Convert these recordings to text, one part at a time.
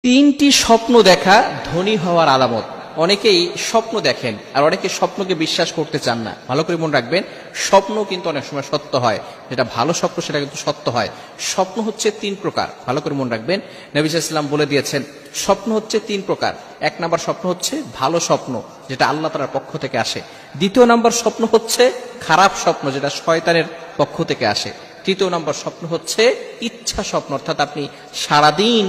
তিনটি স্বপ্ন দেখা ধনী হওয়ার আলামত। অনেকেই স্বপ্ন দেখেন আর অনেকে স্বপ্নকে বিশ্বাস করতে চান না। ভালো করে মনে রাখবেন, স্বপ্ন কিন্তু অনেক সময় সত্য হয়, যেটা ভালো স্বপ্ন সেটা কিন্তু সত্য হয়। স্বপ্ন হচ্ছে তিন প্রকার, ভালো করে মনে রাখবেন। নবী সাল্লাল্লাহু আলাইহি ওয়াসাল্লাম বলে দিয়েছেন স্বপ্ন হচ্ছে তিন প্রকার। এক নাম্বার স্বপ্ন হচ্ছে ভালো স্বপ্ন, যেটা আল্লাহ তাআলার পক্ষ থেকে আসে। দ্বিতীয় নাম্বার স্বপ্ন হচ্ছে খারাপ স্বপ্ন, যেটা শয়তানের পক্ষ থেকে আসে। তৃতীয় নম্বর স্বপ্ন হচ্ছে ইচ্ছা স্বপ্ন, অর্থাৎ আপনি সারাদিন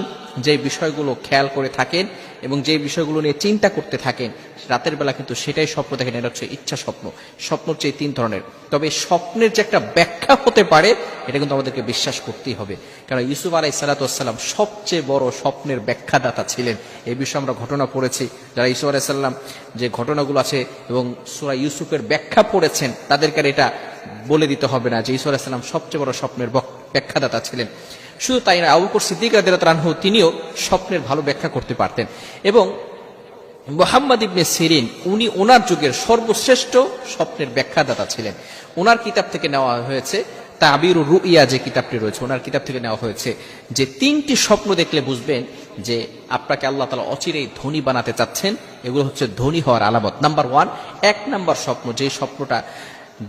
যে বিষয়গুলো খেয়াল করে থাকেন এবং যে বিষয়গুলো নিয়ে চিন্তা করতে থাকেন, রাতের বেলা কিন্তু সেটাই স্বপ্ন দেখেন, এটা হচ্ছে ইচ্ছা স্বপ্ন। স্বপ্ন হচ্ছে এই তিন ধরনের। তবে স্বপ্নের যে একটা ব্যাখ্যা হতে পারে, এটা কিন্তু আমাদেরকে বিশ্বাস করতেই হবে। কারণ ইউসুফ আলাইহিস সালাতু ওয়াস সালাম সবচেয়ে বড় স্বপ্নের ব্যাখ্যাদাতা ছিলেন। এই বিষয়ে আমরা ঘটনা পড়েছি। যারা ইউসুফ আলাইহিস সালাম যে ঘটনাগুলো আছে এবং সূরা ইউসুফের ব্যাখ্যা পড়েছেন, তাদেরকে এটা বলে দিতে হবে না যে ইউসুফ আলাইহিস সালাম সবচেয়ে বড় স্বপ্নের ব্যাখ্যাদাতা ছিলেন। শুধু তাই না, আবু বকর সিদ্দিক রাদিয়াল্লাহু আনহু তিনিও স্বপ্নের ভালো ব্যাখ্যা করতে পারতেন। এবং মুহাম্মদ ইবনে সিরিন, উনি ওনার যুগের সর্বশ্রেষ্ঠ স্বপ্নের ব্যাখ্যাদাতা ছিলেন। ওনার কিতাব থেকে নেওয়া হয়েছে তাবিরুর রুইয়া, যে কিতাবটি রয়েছে ওনার কিতাব থেকে নেওয়া হয়েছে, যে তিনটি স্বপ্ন দেখলে বুঝবেন যে আপনাকে আল্লাহ তাআলা অচিরেই ধনী বানাতে চাচ্ছেন। এগুলো হচ্ছে ধনী হওয়ার আলামত। নাম্বার ওয়ান, এক নাম্বার স্বপ্ন, যে স্বপ্নটা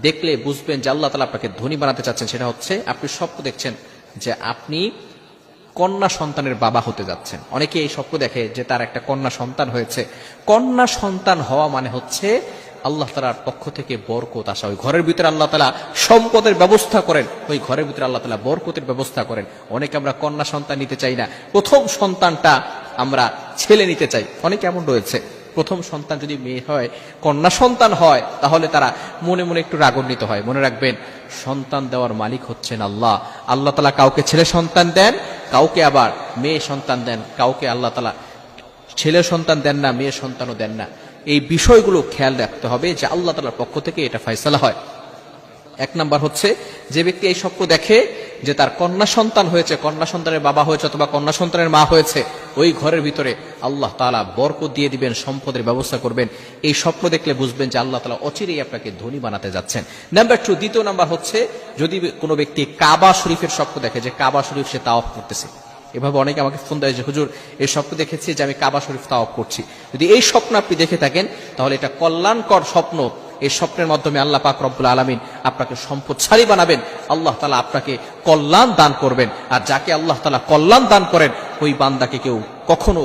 দেখলে বুঝবেন যে আল্লাহ তাআলা আপনাকে ধনী বানাতে চাচ্ছেন, সেটা হচ্ছে আপনি স্বপ্ন দেখছেন যে আপনি কন্যা সন্তানের বাবা হতে যাচ্ছেন। অনেকে এই স্বপ্ন দেখে যে তার একটা কন্যা সন্তান হয়েছে। কন্যা সন্তান হওয়া মানে হচ্ছে আল্লাহ তাআলার পক্ষ থেকে বরকত আসা। ওই ঘরের ভিতরে আল্লাহ তাআলা সম্পদের ব্যবস্থা করেন, ওই ঘরের ভিতরে আল্লাহ তাআলা বরকতের ব্যবস্থা করেন। অনেকে আমরা কন্যা সন্তান নিতে চাই না, প্রথম সন্তানটা আমরা ছেলে নিতে চাই। অনেকে এমন রয়েছে, প্রথম সন্তান যদি মেয়ে হয়, কন্যা সন্তান হয়, তাহলে তারা মনে মনে একটু রাগান্বিত হয়। মনে রাখবেন, সন্তান দেওয়ার মালিক হচ্ছেন আল্লাহ। আল্লাহ তাআলা কাউকে ছেলে সন্তান দেন, কাউকে আবার মেয়ে সন্তান দেন, কাউকে আল্লাহ তাআলা ছেলে সন্তান দেন না, মেয়ে সন্তানও দেন না। এই বিষয়গুলো খেয়াল রাখতে হবে যে আল্লাহ তাআলার পক্ষ থেকে এটা ফয়সালা হয়। এক নাম্বার হচ্ছে, যে ব্যক্তি এই স্বপ্ন দেখে যে তার কন্যা সন্তান হয়েছে, কন্যা সন্তানের বাবা হয়েছে অথবা কন্যা সন্তানের মা হয়েছে, ওই ঘরের ভিতরে আল্লাহ তাআলা বরকত দিয়ে দিবেন, সম্পদের ব্যবস্থা করবেন। এই স্বপ্ন দেখলে বুঝবেন যে আল্লাহ তাআলা অচিরেই আপনাকে ধনী বানাতে যাচ্ছেন। নাম্বার টু, দ্বিতীয় নাম্বার হচ্ছে, যদি কোনো ব্যক্তি কাবা শরীফের স্বপ্ন দেখে যে কাবা শরীফ সে তাওয়াফ করতেছে। এভাবে অনেকে আমাকে ফোন দেয় যে হুজুর, এই স্বপ্ন দেখেছি যে আমি কাবা শরীফ তাওয়াফ করছি। যদি এই স্বপ্ন আপনি দেখে থাকেন, তাহলে এটা কল্যাণকর স্বপ্ন। এই স্বপ্নের মাধ্যমে আল্লাহ পাক রব্বুল আলামিন আপনাকে সম্পদশালী বানাবেন, আল্লাহ তাআলা আপনাকে কল্যাণ দান করবেন। আর যাকে আল্লাহ তাআলা কল্যাণ দান করেন, ওই বান্দাকে কেউ কখনো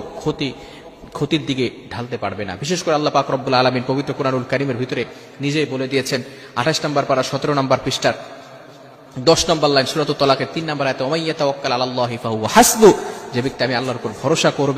ক্ষতির দিকে ঢালতে পারবে না। বিশেষ করে আল্লাহ পাক রব্বুল আলামিন পবিত্র কোরআনুল কারীমের ভিতরে নিজেই বলে দিয়েছেন, 28 নম্বর পারা 17 নম্বর পৃষ্ঠার 10 নম্বর লাইন, সূরাতুত তালাকের 3 নম্বর আয়াতে, ওয়া মান ইয়াতাওয়াক্কাল আলাল্লাহি ফাহুয়া হাসবু, যে ব্যক্তি আমি আল্লাহর উপর ভরসা করবে